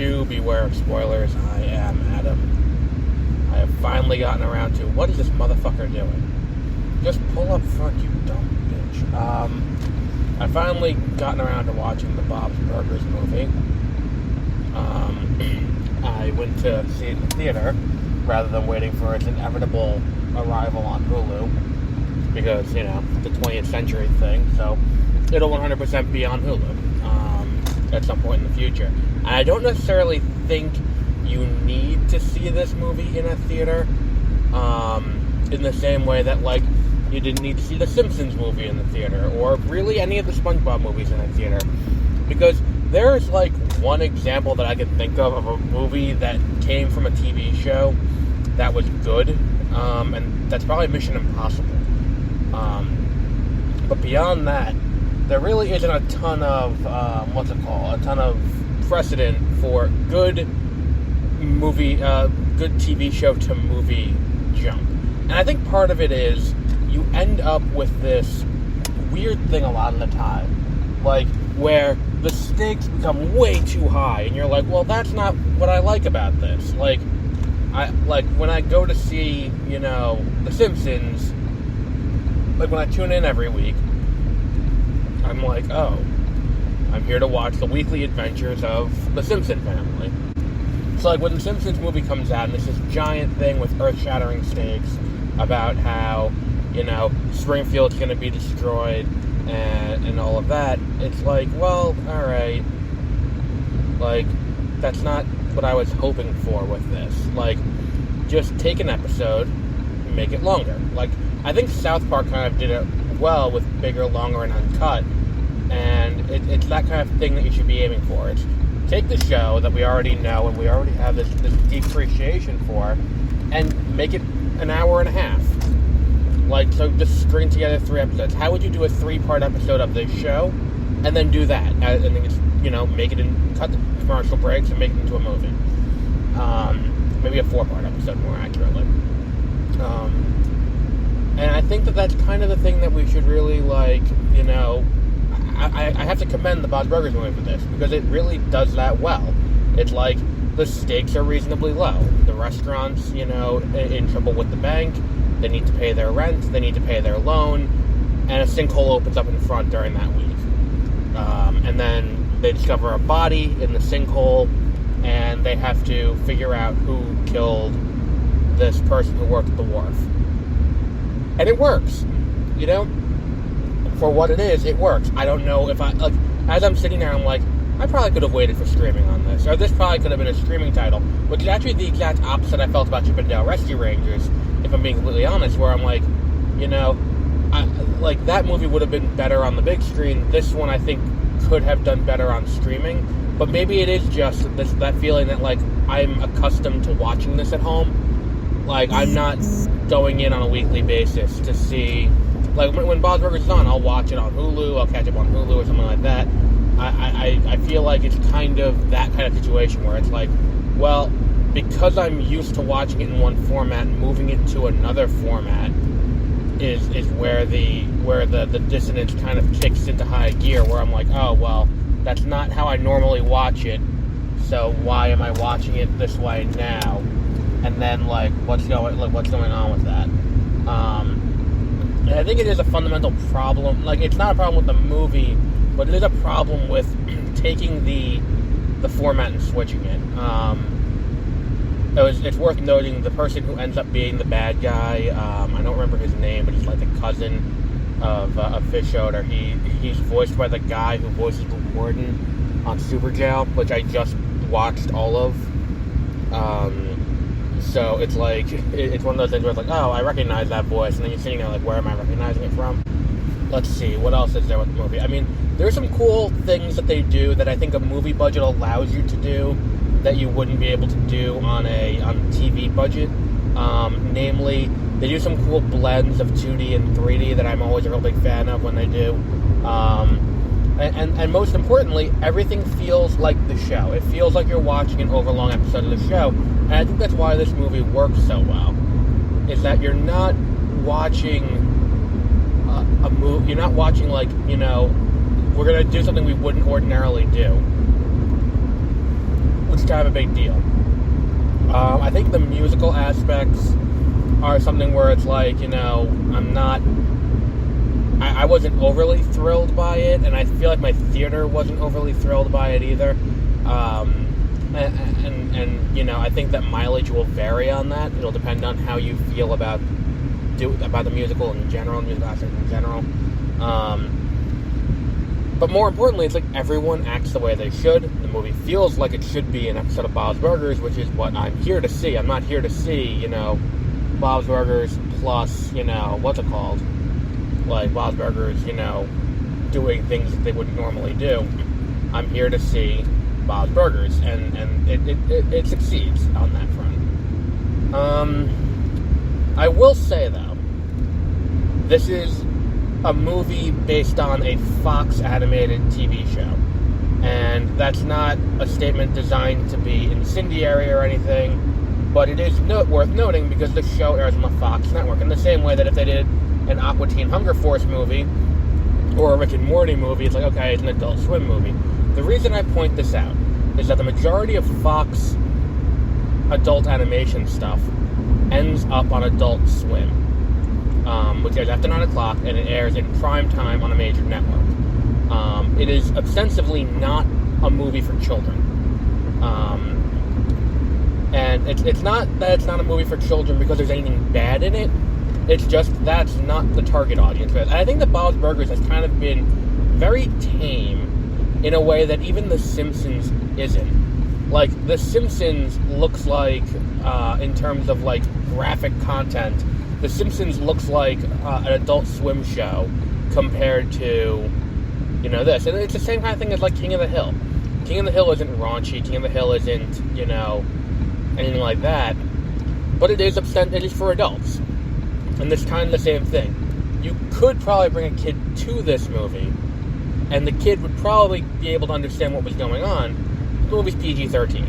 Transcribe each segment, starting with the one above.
to beware of spoilers. I am Adam. I have finally gotten around to what is this motherfucker doing? Just pull up front, you dumb bitch. I finally gotten around to watching the Bob's Burgers movie. I went to see it in the theater rather than waiting for its inevitable arrival on Hulu because, you know, the 20th century thing, so it'll 100% be on Hulu at some point in the future. And I don't necessarily think you need to see this movie in a theater in the same way that, like, you didn't need to see the Simpsons movie in the theater or really any of the SpongeBob movies in a theater, because there's, like, one example that I can think of a movie that came from a TV show that was good, and that's probably Mission Impossible. But beyond that, there really isn't a ton of, a ton of precedent for good movie, good TV show to movie jump. And I think part of it is you end up with this weird thing a lot of the time, like, where the stakes become way too high, and you're like, well, that's not what I like about this. Like, when I go to see, you know, The Simpsons, like, when I tune in every week, I'm like, oh, I'm here to watch the weekly adventures of the Simpson family. So, like, when the Simpsons movie comes out, and it's this giant thing with earth-shattering stakes about how, you know, Springfield's going to be destroyed and all of that, it's like, well, alright, like, that's not what I was hoping for with this. Like, just take an episode and make it longer. Like, I think South Park kind of did it well with bigger, longer, and uncut, and it's that kind of thing that you should be aiming for. It's take the show that we already know and we already have this deep appreciation for, and make it an hour and a half. Like, so just string together 3 episodes. How would you do a 3-part episode of this show, and then do that? And then just, you know, make it cut the commercial breaks and make it into a movie. Maybe a 4-part episode, more accurately. And I think that that's kind of the thing that we should really, like, you know, I have to commend the Bob's Burgers movie for this, because it really does that well. It's like, the stakes are reasonably low. The restaurant's, you know, in trouble with the bank. They need to pay their rent, they need to pay their loan, and a sinkhole opens up in front during that week. And then they discover a body in the sinkhole, and they have to figure out who killed this person who worked at the wharf. And it works, you know? For what it is, it works. I don't know if like, as I'm sitting there, I'm like, I probably could have waited for streaming on this, or this probably could have been a streaming title, which is actually the exact opposite I felt about Chip 'n Dale Rescue Rangers, if I'm being completely honest, where I'm like, you know, like, that movie would have been better on the big screen. This one, I think, could have done better on streaming, but maybe it is just that feeling that, like, I'm accustomed to watching this at home. Like, I'm not going in on a weekly basis to see, like, when Bob's Burgers is on, I'll watch it on Hulu, I'll catch up on Hulu or something like that. I feel like it's kind of that kind of situation where it's like, well, because I'm used to watching it in one format, moving it to another format is where the dissonance kind of kicks into high gear, where I'm like, oh, well, that's not how I normally watch it, so why am I watching it this way now? And then, like, what's going on with that? And I think it is a fundamental problem. Like, it's not a problem with the movie, but it is a problem with taking the format and switching it. It's worth noting the person who ends up being the bad guy, I don't remember his name, but he's like a cousin of Fish Odor. He's voiced by the guy who voices the warden on Superjail, which I just watched all of. So it's like, it's one of those things where it's like, oh, I recognize that voice, and then you're sitting there like, where am I recognizing it from? Let's see, what else is there with the movie? I mean, there's some cool things that they do that I think a movie budget allows you to do that you wouldn't be able to do on a TV budget. Namely, they do some cool blends of 2D and 3D that I'm always a real big fan of when they do. And most importantly, everything feels like the show. It feels like you're watching an overlong episode of the show. And I think that's why this movie works so well. Is that you're not watching a movie. You're not watching, like, you know, we're going to do something we wouldn't ordinarily do. Which kind of a big deal. I think the musical aspects are something where it's like, I wasn't overly thrilled by it, and I feel like my theater wasn't overly thrilled by it either. I think that mileage will vary on that. It'll depend on how you feel about the musical in general, musical aspects in general. But more importantly, it's like everyone acts the way they should. The movie feels like it should be an episode of Bob's Burgers, which is what I'm here to see. I'm not here to see, Bob's Burgers plus, what's it called? Like Bob's Burgers, doing things that they wouldn't normally do. I'm here to see Bob's Burgers, and it succeeds on that front. I will say, though, this is a movie based on a Fox animated TV show. And that's not a statement designed to be incendiary or anything, but it is worth noting because the show airs on the Fox network. In the same way that if they did an Aqua Teen Hunger Force movie or a Rick and Morty movie, it's like, okay, it's an Adult Swim movie. The reason I point this out is that the majority of Fox adult animation stuff ends up on Adult Swim. Which airs after 9 o'clock, and it airs in prime time on a major network. It is ostensibly not a movie for children. And it's not that it's not a movie for children because there's anything bad in it. It's just that's not the target audience. And I think that Bob's Burgers has kind of been very tame in a way that even The Simpsons isn't. Like, The Simpsons looks like, in terms of, like, graphic content, The Simpsons looks like an Adult Swim show compared to, this. And it's the same kind of thing as, like, King of the Hill. King of the Hill isn't raunchy. King of the Hill isn't, anything like that. But it is for adults. And it's kind of the same thing. You could probably bring a kid to this movie, and the kid would probably be able to understand what was going on. The movie's PG-13.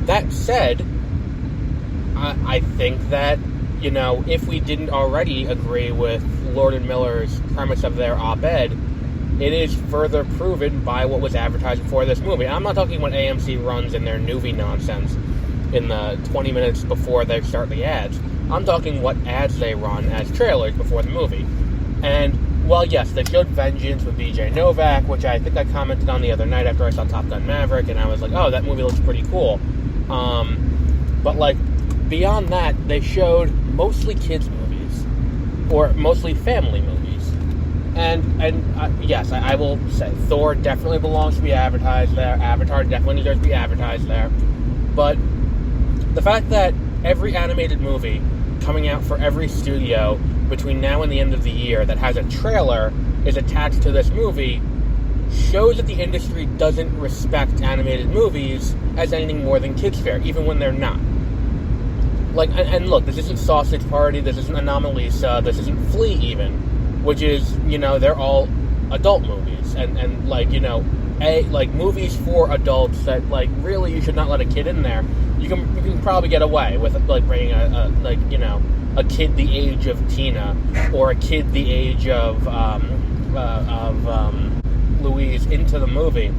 That said, I think that, if we didn't already agree with Lord and Miller's premise of their op-ed, it is further proven by what was advertised for this movie. I'm not talking what AMC runs in their Noovie nonsense in the 20 minutes before they start the ads. I'm talking what ads they run as trailers before the movie. And, well, yes, they showed Vengeance with BJ Novak, which I think I commented on the other night after I saw Top Gun Maverick, and I was like, oh, that movie looks pretty cool. But, like, beyond that, they showed mostly kids' movies, or mostly family movies. And yes, I will say, Thor definitely belongs to be advertised there, Avatar definitely deserves to be advertised there, but the fact that every animated movie coming out for every studio between now and the end of the year that has a trailer is attached to this movie shows that the industry doesn't respect animated movies as anything more than kids' fare, even when they're not. Like, and look, this isn't Sausage Party, this isn't Anomalisa, this isn't Flea even, which is, they're all adult movies, and like, movies for adults that, like, really you should not let a kid in there. You can probably get away with, like, bringing a kid the age of Tina, or a kid the age of Louise into the movie.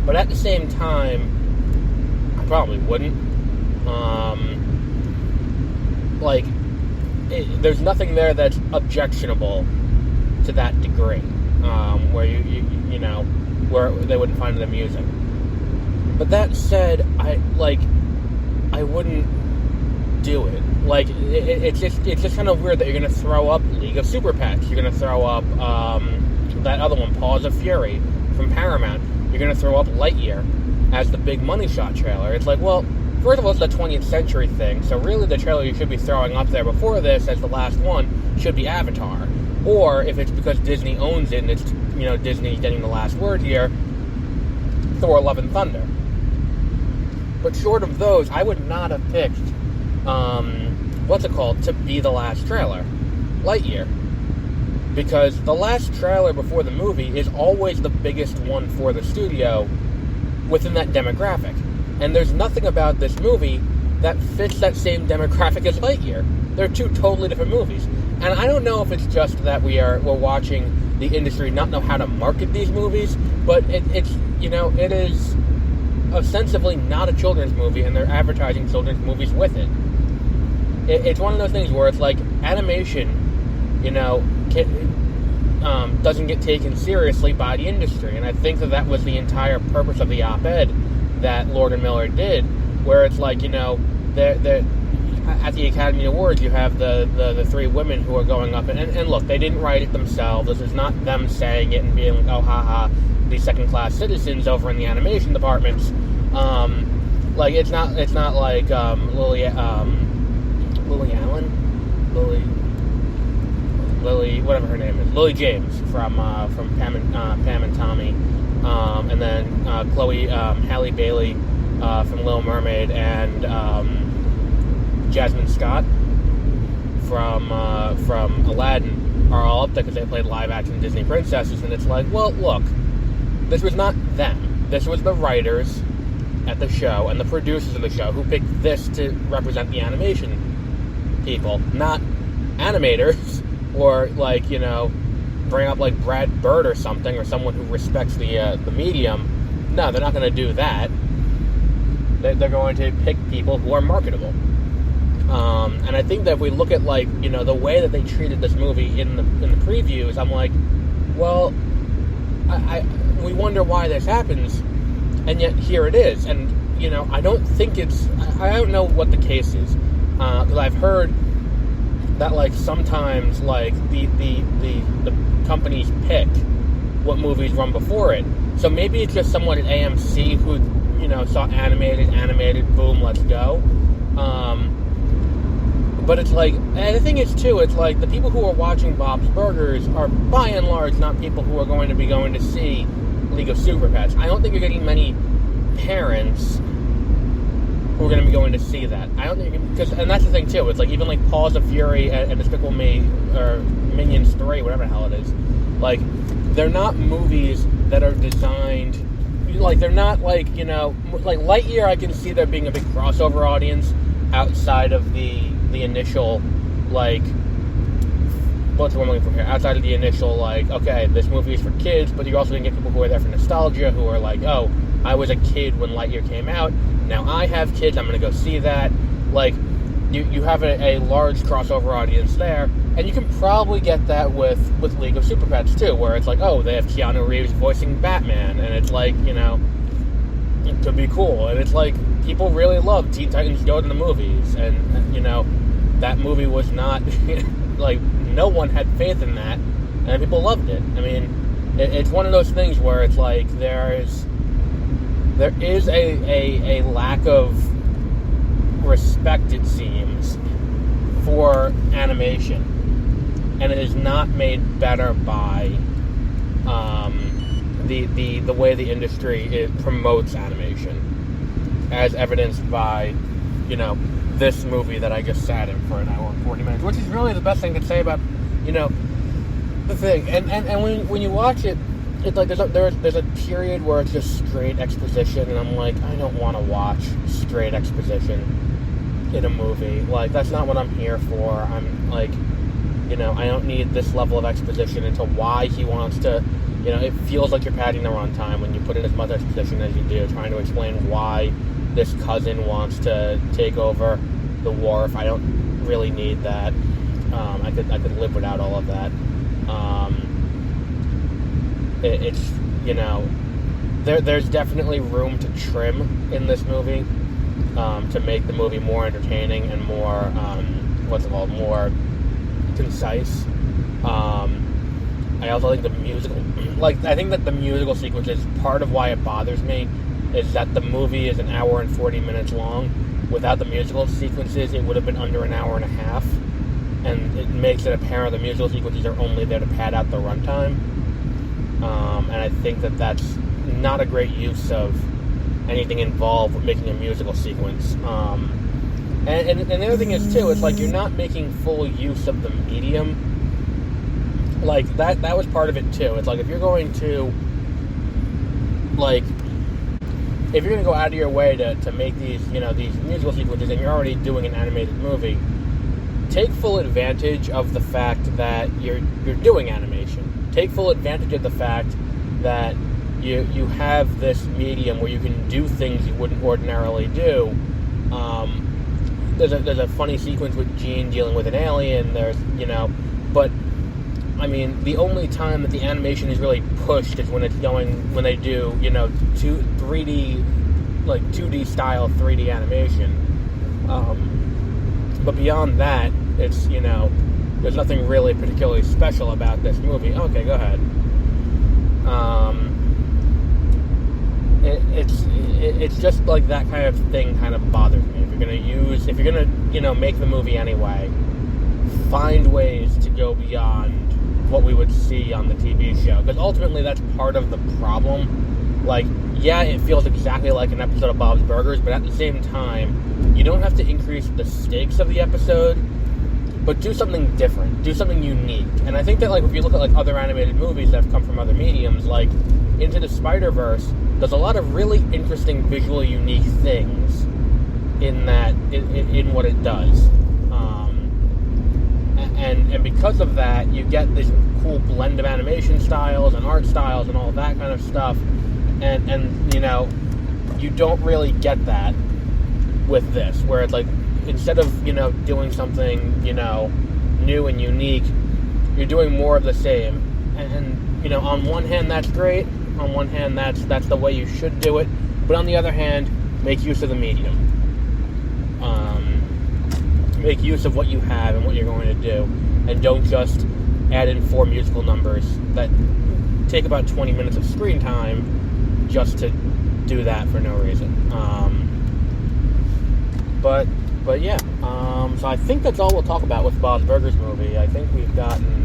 But at the same time, I probably wouldn't. There's nothing there that's objectionable to that degree, where where they wouldn't find it amusing. But that said, I wouldn't do it. Like, it's just kind of weird that you're going to throw up League of Super Pets. You're going to throw up that other one, Paws of Fury, from Paramount. You're going to throw up Lightyear as the big money shot trailer. It's like, well, first of all, it's the 20th century thing, so really the trailer you should be throwing up there before this as the last one should be Avatar. Or, if it's because Disney owns it and it's, Disney getting the last word here, Thor Love and Thunder. But short of those, I would not have picked, to be the last trailer. Lightyear. Because the last trailer before the movie is always the biggest one for the studio within that demographic. And there's nothing about this movie that fits that same demographic as Lightyear. They're two totally different movies. And I don't know if it's just that we're watching the industry not know how to market these movies, but it's it is ostensibly not a children's movie, and they're advertising children's movies with it. It's one of those things where it's like animation, doesn't get taken seriously by the industry, and I think that was the entire purpose of the op-ed that Lord and Miller did, where it's like, they're at the Academy Awards, you have the three women who are going up, and look, they didn't write it themselves. This is not them saying it and being like, oh, haha, these second-class citizens over in the animation departments. It's not like Lily Lily, whatever her name is, Lily James from Pam and Tommy, and then Chloe Halle Bailey from Little Mermaid, and Jasmine Scott from Aladdin are all up there because they played live-action Disney princesses, and it's like, well, look, this was not them. This was the writers at the show and the producers of the show who picked this to represent the animation people, not animators, or bring up like Brad Bird or something, or someone who respects the medium. No, they're not going to do that. They're going to pick people who are marketable. And I think that if we look at the way that they treated this movie in the previews, I'm like, well, we wonder why this happens, and yet here it is. And I don't think I don't know what the case is, because I've heard that sometimes the companies pick what movies run before it. So maybe it's just someone at AMC who saw animated, boom, let's go. But it's and the thing is too, it's the people who are watching Bob's Burgers are by and large not people who are going to be going to see League of Super Pets. I don't think you're getting many parents who are going to be going to see that. I don't think, and that's the thing too. It's even Paws of Fury and Despicable Me or Minions 3, whatever the hell it is. They're not movies that are designed. They're not Lightyear. I can see there being a big crossover audience outside of the initial what's the one looking for here? Outside of the initial okay, this movie is for kids, but you're also going to get people who are there for nostalgia, who are oh, I was a kid when Lightyear came out. Now I have kids. I'm going to go see that. You have a large crossover audience there, and you can probably get that with League of Super Pets too, where it's oh, they have Keanu Reeves voicing Batman, and it's it could be cool, and it's people really love Teen Titans Go to the movies, and that movie was not no one had faith in that, and people loved it. I mean, it's one of those things where it's there is a lack of respect, it seems, for animation, and it is not made better by the way the industry promotes animation, as evidenced by this movie that I just sat in for an hour and 40 minutes, which is really the best thing to say about the thing. And when you watch it, it's there's a period where it's just straight exposition, and I'm I don't want to watch straight exposition in a movie. That's not what I'm here for. I'm I don't need this level of exposition into why he wants to. It feels like you're padding the runtime when you put in as much exposition as you do, trying to explain why this cousin wants to take over the wharf. I don't really need that. I could live without all of that. It's there's definitely room to trim in this movie to make the movie more entertaining and more more concise. I also think the musical, I think that the musical sequences, part of why it bothers me is that the movie is an hour and 40 minutes long. Without the musical sequences, it would have been under an hour and a half, and it makes it apparent the musical sequences are only there to pad out the runtime. And I think that that's not a great use of anything involved with making a musical sequence. And the other thing is, too, it's you're not making full use of the medium. That was part of it, too. It's if you're going to, if you're going to go out of your way to make these, these musical sequences, and you're already doing an animated movie, take full advantage of the fact that you're doing animation. Take full advantage of the fact that you have this medium where you can do things you wouldn't ordinarily do. There's a funny sequence with Jean dealing with an alien. But I mean, the only time that the animation is really pushed is when they do 3D, like 2D style 3D animation. But beyond that, it's there's nothing really particularly special about this movie. Okay, go ahead. It's just like that kind of thing kind of bothers me. If you're gonna make the movie anyway, find ways to go beyond what we would see on the TV show, because ultimately that's part of the problem. Like, yeah, it feels exactly like an episode of Bob's Burgers, but at the same time, you don't have to increase the stakes of the episode, but do something different, do something unique. And I think that, like, if you look at like other animated movies that have come from other mediums, like Into the Spider-Verse, there's a lot of really interesting, visually unique things in what it does. And because of that, you get this cool blend of animation styles and art styles and all that kind of stuff. And you don't really get that with this, where it's like, instead of, doing something, new and unique, you're doing more of the same. And on one hand, that's great. On one hand, that's the way you should do it. But on the other hand, make use of the medium. Make use of what you have and what you're going to do. And don't just add in 4 musical numbers that take about 20 minutes of screen time just to do that for no reason. But yeah. So I think that's all we'll talk about with Bob's Burgers movie. I think we've gotten,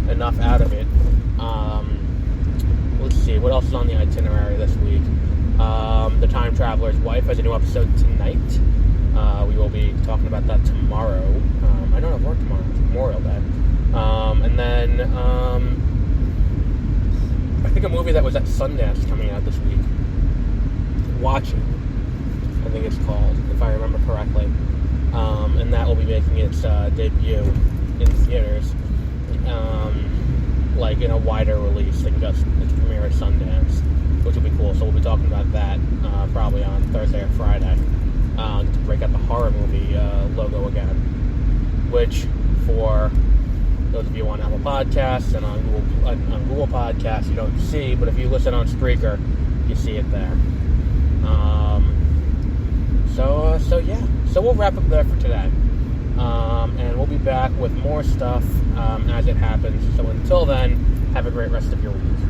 enough out of it. Let's see, what else is on the itinerary this week? The Time Traveler's Wife has a new episode tonight. We will be talking about that tomorrow. I don't have work tomorrow. It's Memorial Day. And then I think a movie that was at Sundance coming out this week. Watching, I think it's called, if I remember correctly. And that will be making its debut in theaters, like in a wider release than just its premiere at Sundance, which will be cool. So we'll be talking about that probably on Thursday or Friday, to break out the horror movie logo again, which, for those of you on Apple Podcasts and on Google Podcasts, you don't see, but if you listen on Spreaker, you see it there. So we'll wrap up there for today. And we'll be back with more stuff as it happens. So until then, have a great rest of your week.